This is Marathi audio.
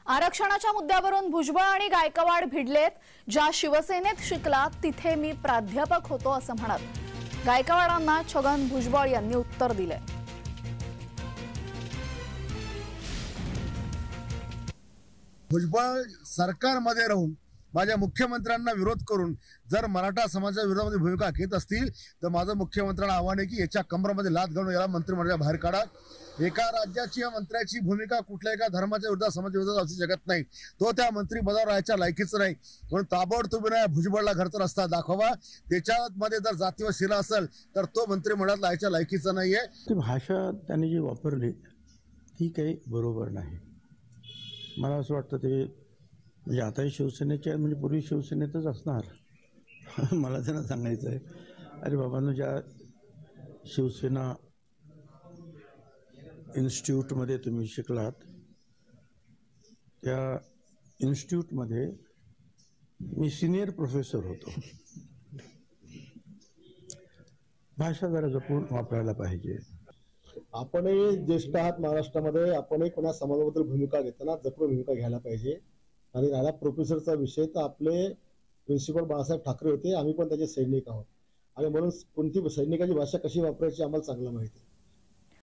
आरक्षणाच्या मुद्द्यावरून भुजबळ आणि गायकवाड भिडलेत। ज्या शिवसेनेत शिकला तिथे मी प्राध्यापक होतो असं म्हणत गायकवाडांना छगन भुजबळ यांनी उत्तर दिले। भुजबळ सरकारमध्ये राहून माझ्या मुख्यमंत्र्यांना विरोध करून जर मराठा समाजाच्या विरोधामध्ये भूमिका घेत असतील तर माझं मुख्यमंत्र्यांना आव्हान आहे की याच्या कमरामध्ये लाथ घालून याला मंत्रिमंडळाच्या बाहेर काढा। एका राज्याची या मंत्र्याची भूमिका कुठल्या एका धर्माच्या विरोधात समाजाच्या विरोधात असू शकत नाही। तो त्या मंत्रिपदावर राहायच्या लायकीचं नाही, म्हणून ताबडतोबीने भुजबळला घरचा रस्ता दाखवा। त्याच्यामध्ये जर जातीय शिला असेल तर तो मंत्रिमंडळात राहायच्या लायकीचा नाहीये। ती भाषा त्यांनी जी वापरली ती काही बरोबर नाही। मला असं वाटतं ते म्हणजे आताही शिवसेनेचे म्हणजे पूर्वी शिवसेनेतच असणार। मला त्यांना सांगायचं आहे, अरे बाबांनो, ज्या शिवसेना इन्स्टिट्यूटमध्ये तुम्ही शिकलात त्या इन्स्टिट्यूटमध्ये मी सिनियर प्रोफेसर होतो। भाषा जरा जपून वापरायला पाहिजे। आपणही ज्येष्ठ आहात महाराष्ट्रामध्ये, आपणही कोणा समाजाबद्दल भूमिका घेताना जपून भूमिका घ्यायला पाहिजे। आणि राहिला प्रोफेसरचा विषय तर आपले प्रिन्सिपल बाळासाहेब ठाकरे होते, आम्ही पण त्याचे सैनिक आहोत आणि म्हणून कोणती सैनिकाची भाषा कशी वापरायची आम्हाला चांगलं माहिती आहे।